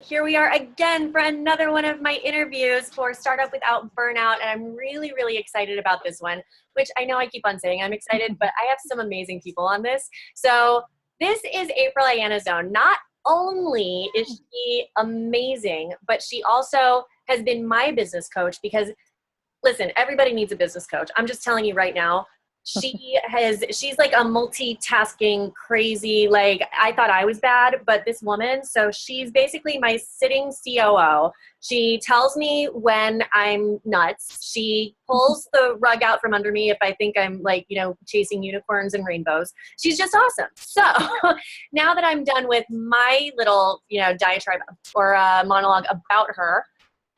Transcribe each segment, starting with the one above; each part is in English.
Here we are again for another one of my interviews for Startup Without Burnout, and I'm really, really excited about this one, which I know I keep on saying I'm excited, but I have some amazing people on this. So this is April Iannazzone. Not only is she amazing, but she also has been my business coach because, listen, everybody needs a business coach. I'm just telling you right now. She's like a multitasking crazy, like I thought I was bad, but this woman, so she's basically my sitting COO. She tells me when I'm nuts. She pulls the rug out from under me if I think I'm like, chasing unicorns and rainbows. She's just awesome. So now that I'm done with my little, diatribe or monologue about her,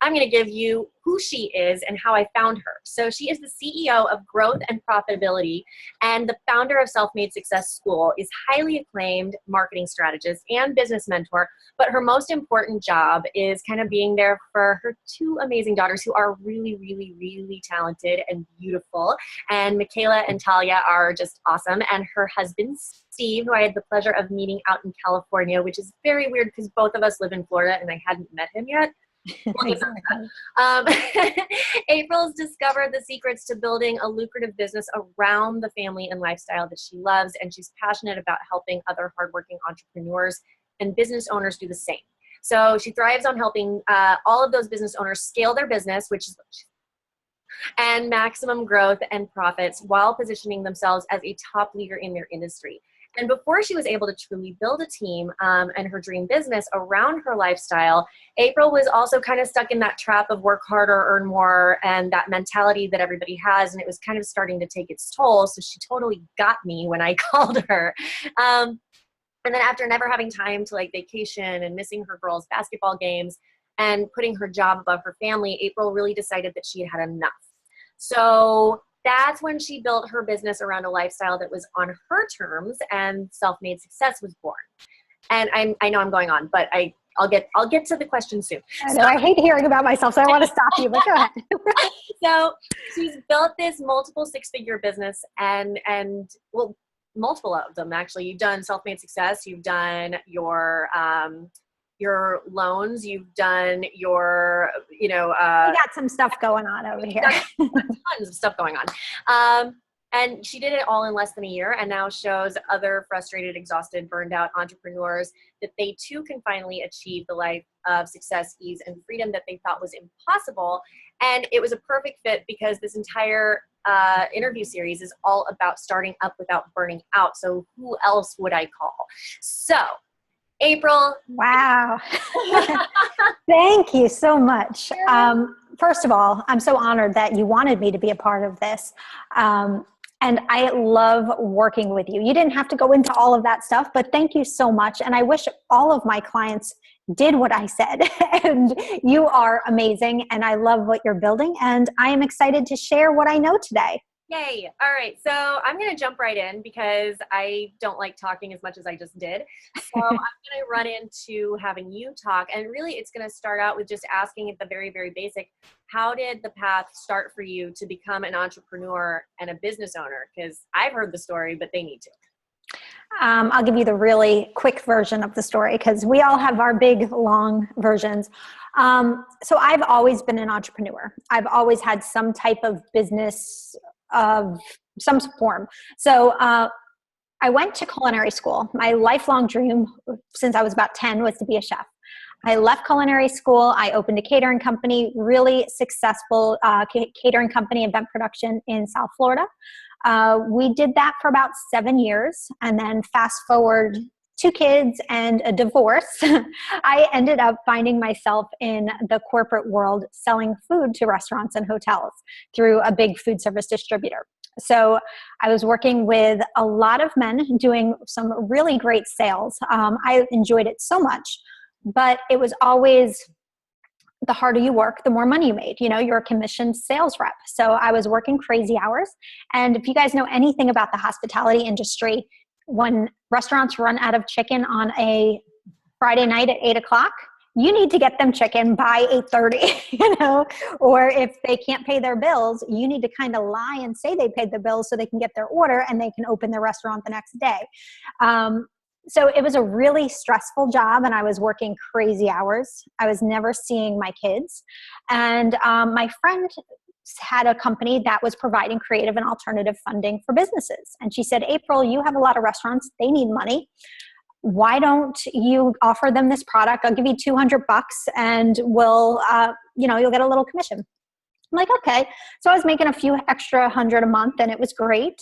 I'm going to give you who she is and how I found her. So she is the CEO of Growth and Profitability and the founder of Self-Made Success School, is highly acclaimed marketing strategist and business mentor. But her most important job is kind of being there for her two amazing daughters who are really, really, really talented and beautiful. And Michaela and Talia are just awesome. And her husband, Steve, who I had the pleasure of meeting out in California, which is very weird because both of us live in Florida and I hadn't met him yet. April's discovered the secrets to building a lucrative business around the family and lifestyle that she loves, and she's passionate about helping other hardworking entrepreneurs and business owners do the same. So she thrives on helping all of those business owners scale their business, and maximum growth and profits while positioning themselves as a top leader in their industry. And before she was able to truly build a team and her dream business around her lifestyle, April was also kind of stuck in that trap of work harder, earn more, and that mentality that everybody has. And it was kind of starting to take its toll. So she totally got me when I called her. And then after never having time to vacation and missing her girls' basketball games and putting her job above her family, April really decided that she had enough. So that's when she built her business around a lifestyle that was on her terms, and Self-Made Success was born. And I know I'm going on, but I'll get to the question soon. I know, I hate hearing about myself, so I want to stop you, but go ahead. So she's built this multiple six-figure business and multiple of them actually. You've done Self-Made Success, you've done your loans, you've done your, we got some stuff going on over here. Tons of stuff going on. And she did it all in less than a year and now shows other frustrated, exhausted, burned out entrepreneurs that they too can finally achieve the life of success, ease, and freedom that they thought was impossible. And it was a perfect fit because this entire interview series is all about starting up without burning out. So who else would I call? So April. Wow. Thank you so much. First of all, I'm so honored that you wanted me to be a part of this. And I love working with you. You didn't have to go into all of that stuff, but thank you so much. And I wish all of my clients did what I said. And you are amazing. And I love what you're building. And I am excited to share what I know today. Yay. All right. So I'm going to jump right in because I don't like talking as much as I just did. So I'm going to run into having you talk. And really, it's going to start out with just asking at the very, very basic, how did the path start for you to become an entrepreneur and a business owner? Because I've heard the story, but they need to. I'll give you the really quick version of the story because we all have our big, long versions. So I've always been an entrepreneur. I've always had some type of business of some form. So I went to culinary school. My lifelong dream since I was about 10 was to be a chef. I left culinary school. I opened a catering company, really successful catering company, event production in South Florida. We did that for about 7 years. And then fast forward 2 kids and a divorce, I ended up finding myself in the corporate world selling food to restaurants and hotels through a big food service distributor. So I was working with a lot of men doing some really great sales. I enjoyed it so much, but it was always the harder you work, the more money you made. You're a commissioned sales rep. So I was working crazy hours. And if you guys know anything about the hospitality industry, when restaurants run out of chicken on a Friday night at 8:00, you need to get them chicken by 8:30, or if they can't pay their bills, you need to kind of lie and say they paid the bills so they can get their order and they can open their restaurant the next day. So it was a really stressful job, and I was working crazy hours. I was never seeing my kids. And my friend had a company that was providing creative and alternative funding for businesses. And she said, April, you have a lot of restaurants. They need money. Why don't you offer them this product? I'll give you $200 and we'll, you'll get a little commission. I'm like, okay. So I was making a few extra $100 a month, and it was great.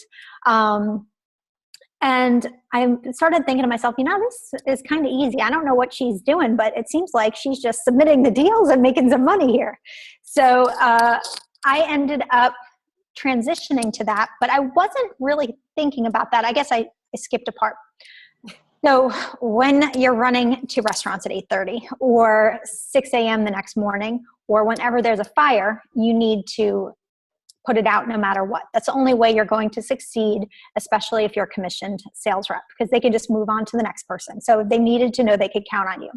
And I started thinking to myself, this is kind of easy. I don't know what she's doing, but it seems like she's just submitting the deals and making some money here. So I ended up transitioning to that, but I wasn't really thinking about that. I guess I skipped a part. So when you're running to restaurants at 8:30 or 6 a.m. the next morning, or whenever there's a fire, you need to put it out no matter what. That's the only way you're going to succeed, especially if you're a commissioned sales rep, because they can just move on to the next person. So they needed to know they could count on you.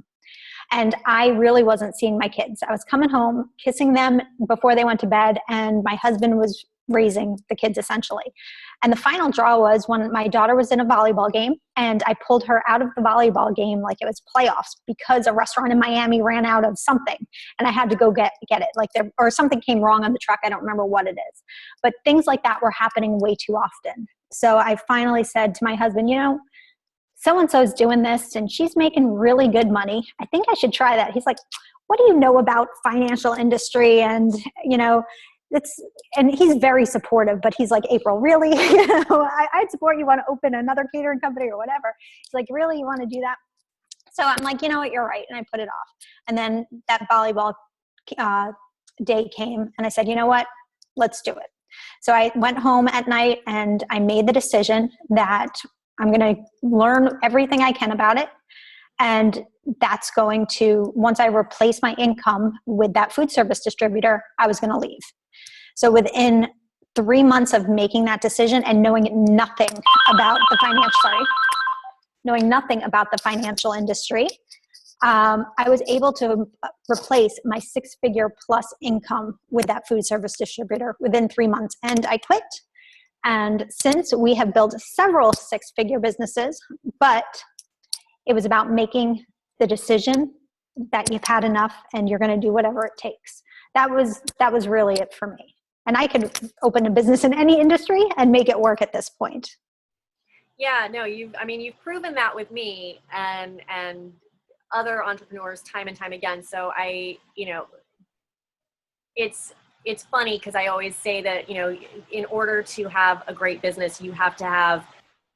And I really wasn't seeing my kids. I was coming home, kissing them before they went to bed, and my husband was raising the kids essentially. And the final draw was when my daughter was in a volleyball game, and I pulled her out of the volleyball game like it was playoffs because a restaurant in Miami ran out of something and I had to go get it. Or something came wrong on the truck. I don't remember what it is. But things like that were happening way too often. So I finally said to my husband, so-and-so's doing this and she's making really good money. I think I should try that. He's like, what do you know about financial industry? And, and he's very supportive, but he's like, April, really? I'd support you want to open another catering company or whatever. He's like, really? You want to do that? So I'm like, you know what? You're right. And I put it off. And then that volleyball day came and I said, you know what? Let's do it. So I went home at night and I made the decision that I'm going to learn everything I can about it. And that's going to, once I replace my income with that food service distributor, I was going to leave. So within 3 months of making that decision and knowing nothing about the financial industry, I was able to replace my 6-figure plus income with that food service distributor within 3 months. And I quit. And since we have built several 6-figure businesses, but it was about making the decision that you've had enough and you're going to do whatever it takes. That was really it for me. And I could open a business in any industry and make it work at this point. Yeah, no, you've proven that with me and other entrepreneurs time and time again. So it's funny because I always say that, in order to have a great business, you have to have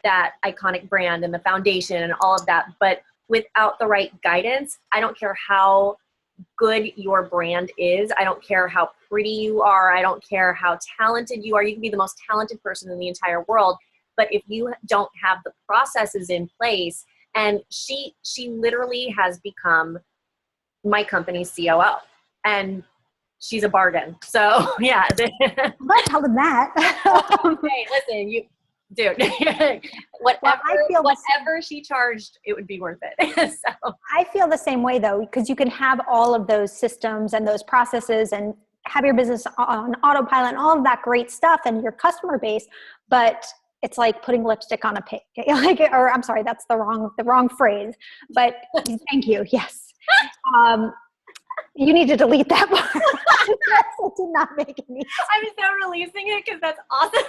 that iconic brand and the foundation and all of that. But without the right guidance, I don't care how good your brand is. I don't care how pretty you are. I don't care how talented you are. You can be the most talented person in the entire world. But if you don't have the processes in place, and she literally has become my company's COO, and she's a bargain. So yeah. What hell did that? Hey, listen, whatever she charged, it would be worth it. So I feel the same way though, because you can have all of those systems and those processes and have your business on autopilot and all of that great stuff and your customer base, but it's like putting lipstick on a pig. I'm sorry, that's the wrong phrase. But thank you. Yes. You need to delete that part. It did not make any sense. I'm so releasing it because that's awesome.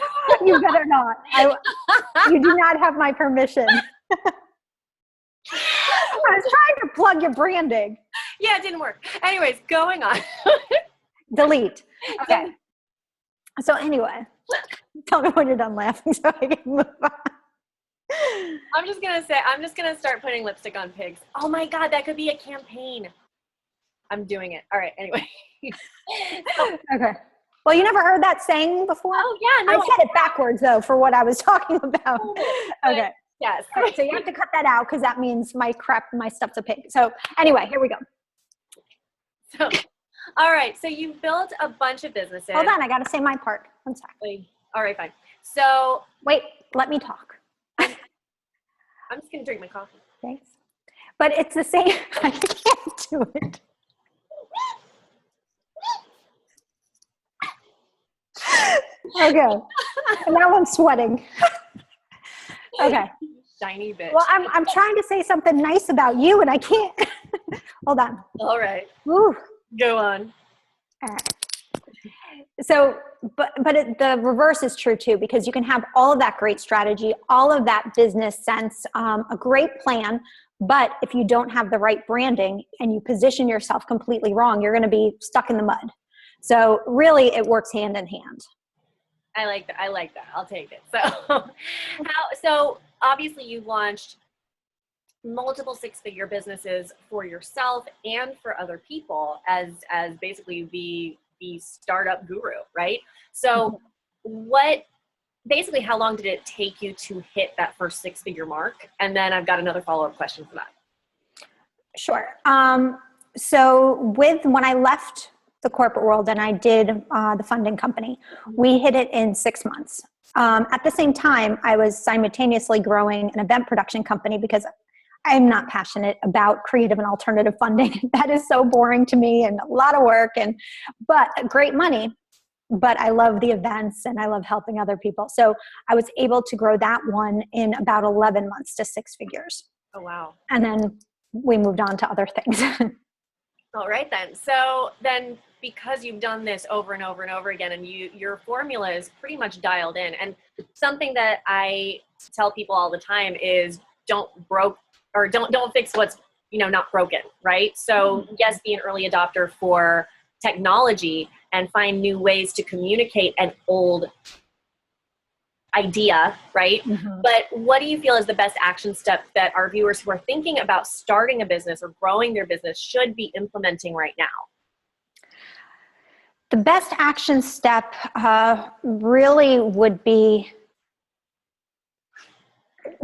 You better not. You do not have my permission. I was trying to plug your branding. Yeah, it didn't work. Anyways, going on. Delete. Okay. So anyway, tell me when you're done laughing so I can move on. I'm just going to start putting lipstick on pigs. Oh my God, that could be a campaign. I'm doing it. All right. Anyway. Okay. Well, you never heard that saying before? Oh yeah. No, I said it backwards though for what I was talking about. Okay. Yes. All right, so you have to cut that out because that means my stuff's a pig. So anyway, here we go. So, all right. So you built a bunch of businesses. Hold on. I got to say my part. One sec. All right, fine. So wait, let me talk. I'm just going to drink my coffee. Thanks. But it's the same. I can't do it. Okay. And now I'm sweating. Okay. Shiny bitch. Well, I'm trying to say something nice about you and I can't. Hold on. All right. Woo. Go on. All right. So, the reverse is true too, because you can have all of that great strategy, all of that business sense, a great plan, but if you don't have the right branding and you position yourself completely wrong, you're going to be stuck in the mud. So really it works hand in hand. I like that. I'll take it. So obviously you've launched multiple six-figure businesses for yourself and for other people as basically the startup guru, right? So basically how long did it take you to hit that first six-figure mark? And then I've got another follow-up question for that. Sure. So when I left the corporate world and I did the funding company, we hit it in 6 months. At the same time, I was simultaneously growing an event production company because I'm not passionate about creative and alternative funding. That is so boring to me and a lot of work, but great money. But I love the events and I love helping other people. So I was able to grow that one in about 11 months to 6 figures. Oh, wow. And then we moved on to other things. All right then. So then because you've done this over and over and over again and your formula is pretty much dialed in, and something that I tell people all the time is don't fix what's not broken, right? So yes, be an early adopter for technology and find new ways to communicate an old idea, right? Mm-hmm. But what do you feel is the best action step that our viewers who are thinking about starting a business or growing their business should be implementing right now? The best action step really would be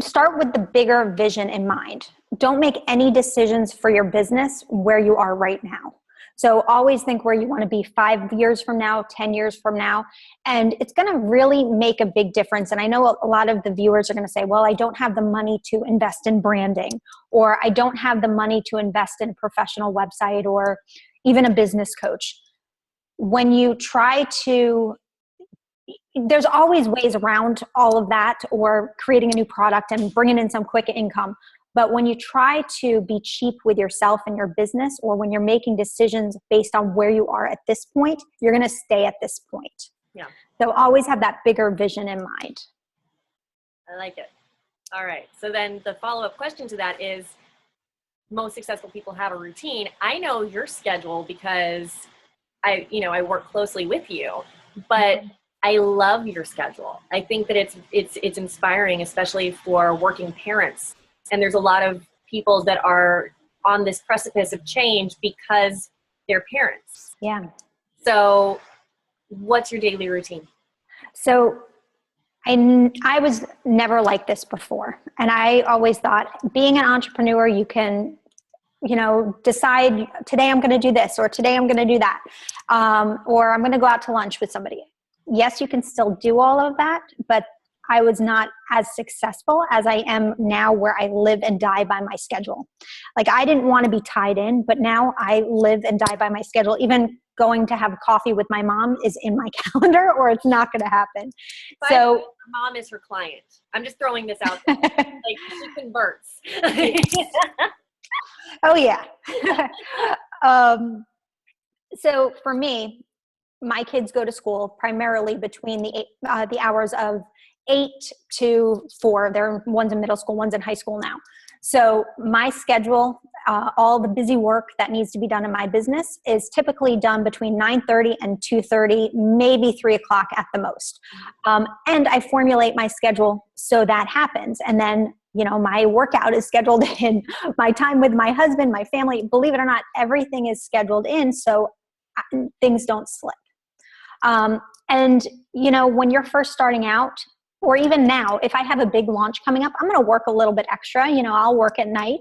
start with the bigger vision in mind. Don't make any decisions for your business where you are right now. So always think where you want to be 5 years from now, 10 years from now, and it's going to really make a big difference. And I know a lot of the viewers are going to say, well, I don't have the money to invest in branding, or I don't have the money to invest in a professional website or even a business coach. When you try to, there's always ways around all of that, or creating a new product and bringing in some quick income. But when you try to be cheap with yourself and your business, or when you're making decisions based on where you are at this point, you're going to stay at this point. Yeah. So always have that bigger vision in mind. I like it. All right. So then the follow-up question to that is, most successful people have a routine. I know your schedule because I work closely with you, but I love your schedule. I think that it's inspiring, especially for working parents. And there's a lot of people that are on this precipice of change because they're parents. Yeah. So what's your daily routine? So I was never like this before. And I always thought being an entrepreneur, you can, decide today I'm going to do this, or today I'm going to do that. Or I'm going to go out to lunch with somebody. Yes, you can still do all of that, but I was not as successful as I am now, where I live and die by my schedule. Like, I didn't want to be tied in, but now I live and die by my schedule. Even going to have coffee with my mom is in my calendar, or it's not going to happen. So her mom is her client. I'm just throwing this out there. Like, she converts. Oh yeah. So for me, my kids go to school primarily between the hours of 8 to 4. One's in middle school, one's in high school now. So my schedule, all the busy work that needs to be done in my business is typically done between 9:30 and 2:30, maybe 3 o'clock at the most. And I formulate my schedule so that happens. And then, my workout is scheduled in, my time with my husband, my family, believe it or not, everything is scheduled in so things don't slip. And when you're first starting out, or even now, if I have a big launch coming up, I'm going to work a little bit extra. I'll work at night.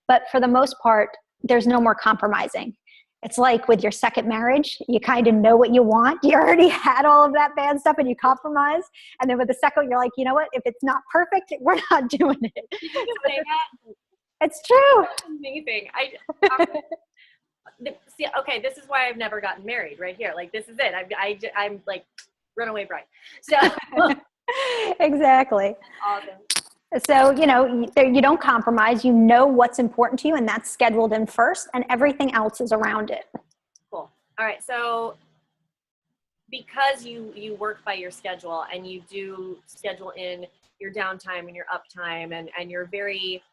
But for the most part, there's no more compromising. It's like with your second marriage, you kind of know what you want. You already had all of that bad stuff and you compromise. And then with the second, you're like, you know what? If it's not perfect, we're not doing it. Did you say that? It's true. That's amazing. See, okay, this is why I've never gotten married right here. Like, this is it. I'm like runaway bride. So exactly. Awesome. So, you don't compromise, you know what's important to you, and that's scheduled in first, and everything else is around it. Cool. All right. So because you work by your schedule and you do schedule in your downtime and your uptime and you're very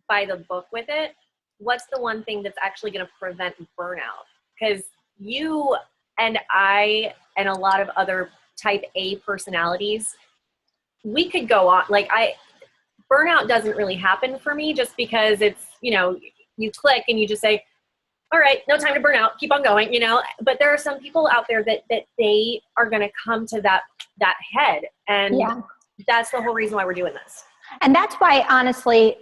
by the book with it, what's the one thing that's actually going to prevent burnout? Because you and I and a lot of other type A personalities, we could go on, burnout doesn't really happen for me just because it's, you click and you just say, all right, no time to burn out, keep on going, but there are some people out there that they are going to come to that head. And that's the whole reason why we're doing this. And that's why, honestly,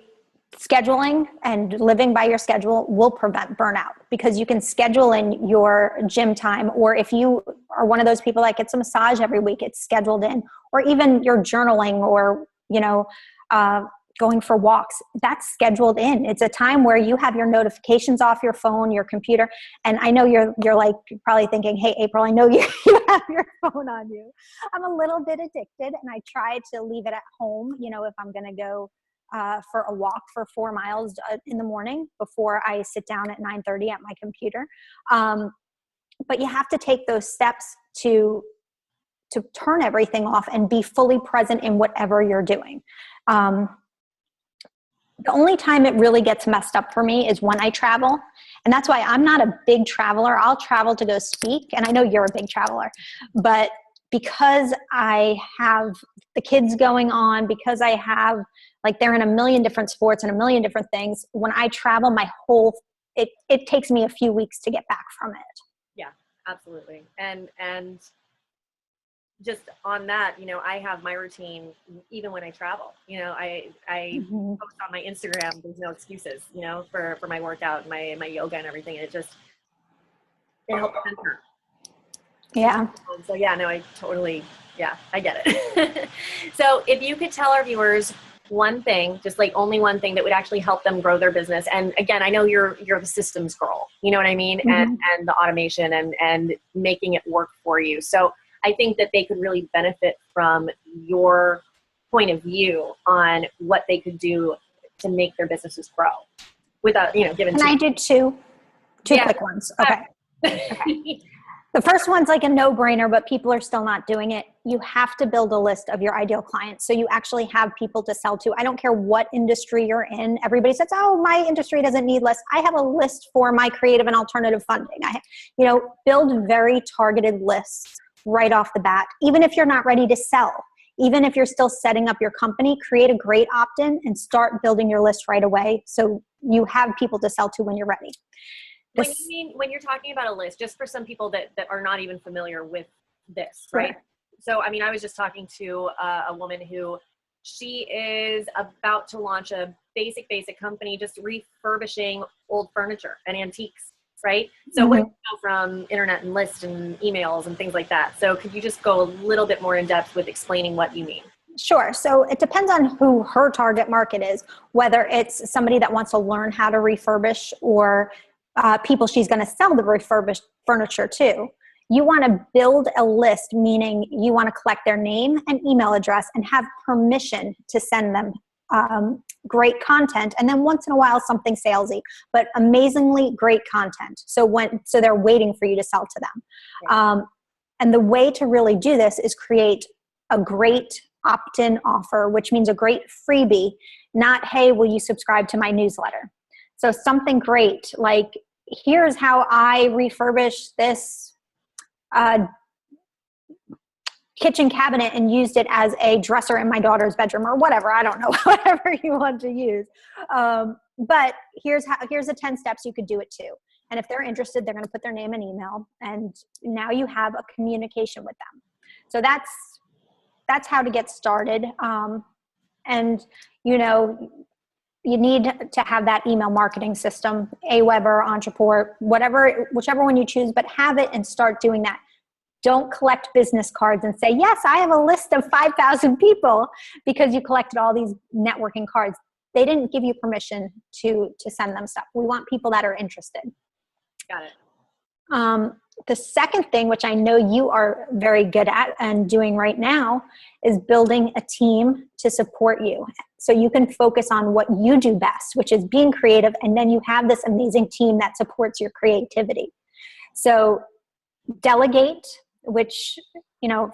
scheduling and living by your schedule will prevent burnout, because you can schedule in your gym time, or if you are one of those people that gets a massage every week, it's scheduled in, or even your journaling, or, going for walks, that's scheduled in. It's a time where you have your notifications off your phone, your computer. And I know you're like probably thinking, hey, April, I know you have your phone on you. I'm a little bit addicted, and I try to leave it at home, if I'm going to go for a walk for 4 miles in the morning before I sit down at 9:30 at my computer. But you have to take those steps to turn everything off and be fully present in whatever you're doing. The only time it really gets messed up for me is when I travel. And that's why I'm not a big traveler. I'll travel to go speak. And I know you're a big traveler, but because I have the kids going on, because I have, they're in a million different sports and a million different things. When I travel, it takes me a few weeks to get back from it. Yeah, absolutely. And just on that, I have my routine even when I travel. I post on my Instagram, there's no excuses, for my workout, my yoga and everything. It helps center. Yeah. So I totally, I get it. So if you could tell our viewers one thing, just only one thing that would actually help them grow their business. And again, I know you're the systems girl, you know what I mean? And the automation and making it work for you. So I think that they could really benefit from your point of view on what they could do to make their businesses grow without, giving. Can I do two quick ones? Okay. The first one's like a no-brainer, but people are still not doing it. You have to build a list of your ideal clients, so you actually have people to sell to. I don't care what industry you're in. Everybody says, oh, my industry doesn't need lists. I have a list for my creative and alternative funding. Build very targeted lists right off the bat. Even if you're not ready to sell, even if you're still setting up your company, create a great opt-in and start building your list right away so you have people to sell to when you're ready. When you're talking about a list, just for some people that are not even familiar with this, right? Sure. So, I was just talking to a woman who she is about to launch a basic company, just refurbishing old furniture and antiques, right? So what do you know from internet and lists and emails and things like that? So could you just go a little bit more in depth with explaining what you mean? Sure. So it depends on who her target market is, whether it's somebody that wants to learn how to refurbish or people she's going to sell the refurbished furniture to. You want to build a list, meaning you want to collect their name and email address and have permission to send them great content. And then once in a while, something salesy, but amazingly great content. So they're waiting for you to sell to them. Yeah. And the way to really do this is create a great opt-in offer, which means a great freebie, not, hey, will you subscribe to my newsletter? So something great, like, here's how I refurbish this kitchen cabinet and used it as a dresser in my daughter's bedroom, or whatever. I don't know, whatever you want to use. But here's the 10 steps you could do it too. And if they're interested, they're going to put their name and email, and now you have a communication with them. So that's how to get started. And you need to have that email marketing system, Aweber, Entreport, whichever one you choose, but have it and start doing that. Don't collect business cards and say, yes, I have a list of 5,000 people, because you collected all these networking cards. They didn't give you permission to send them stuff. We want people that are interested. Got it. The second thing, which I know you are very good at and doing right now, is building a team to support you. So you can focus on what you do best, which is being creative, and then you have this amazing team that supports your creativity. So delegate, which,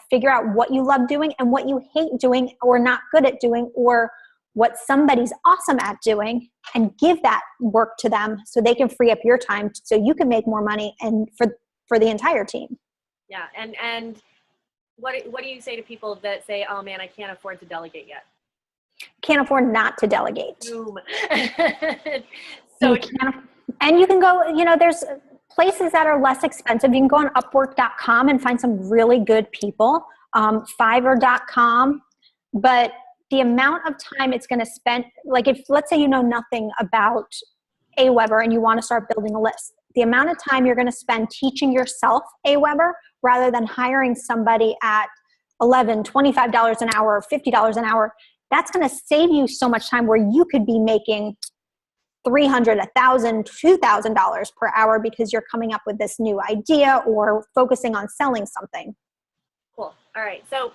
figure out what you love doing and what you hate doing or not good at doing, or what somebody's awesome at doing, and give that work to them so they can free up your time so you can make more money and for the entire team. Yeah. And what do you say to people that say, oh man, I can't afford to delegate yet? Can't afford not to delegate. Boom. So you can, and you can go, there's places that are less expensive. You can go on upwork.com and find some really good people, fiverr.com, but the amount of time it's going to spend, like if, let's say, you know nothing about Aweber and you want to start building a list, the amount of time you're going to spend teaching yourself Aweber rather than hiring somebody at $11, $25 an hour, $50 an hour, that's going to save you so much time where you could be making $300, $1,000, $2,000 per hour because you're coming up with this new idea or focusing on selling something. Cool. All right. So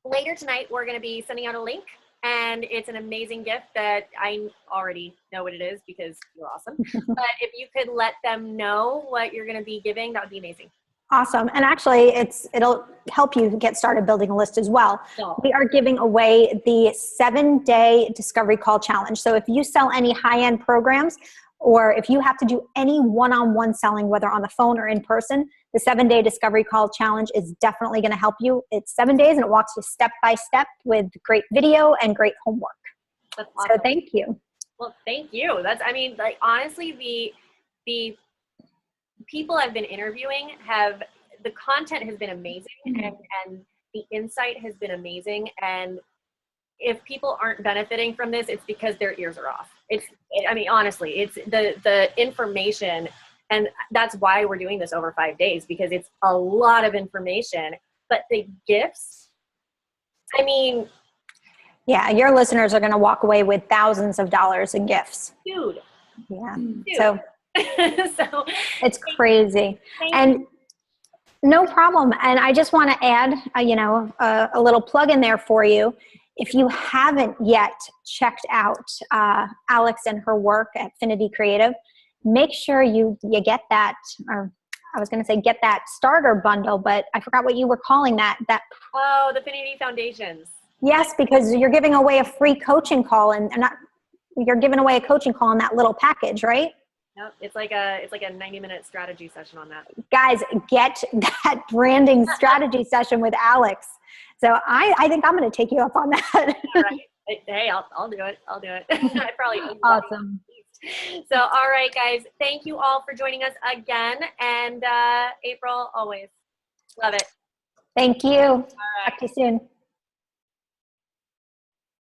later tonight, we're going to be sending out a link, and it's an amazing gift that I already know what it is because you're awesome. But if you could let them know what you're going to be giving, that would be amazing. Awesome. And actually, it'll help you get started building a list as well. Oh. We are giving away the 7-day discovery call challenge. So if you sell any high-end programs, or if you have to do any one-on-one selling, whether on the phone or in person, the 7-day discovery call challenge is definitely going to help you. It's 7 days and it walks you step by step with great video and great homework. That's awesome. So thank you. Well, thank you. Honestly, the people I've been interviewing the content has been amazing, and the insight has been amazing. And if people aren't benefiting from this, it's because their ears are off. Honestly, it's the information, and that's why we're doing this over 5 days, because it's a lot of information. But the gifts, yeah, your listeners are going to walk away with thousands of dollars in gifts. Dude. Yeah. Dude. So it's crazy. And no problem. And I just want to add, a little plug in there for you. If you haven't yet checked out Alex and her work at Finity Creative, make sure you get that, or I was going to say get that starter bundle, but I forgot what you were calling that. Oh, the Finity Foundations. Yes, because you're giving away a free coaching call, and you're giving away a coaching call in that little package, right? Yep, it's like a 90-minute strategy session on that. Guys, get that branding strategy session with Alex. So I think I'm going to take you up on that. All right. Hey, I'll do it. I'll do it. I probably awesome. So, all right, guys, thank you all for joining us again. And April, always love it. Thank you. All right. Talk to you soon.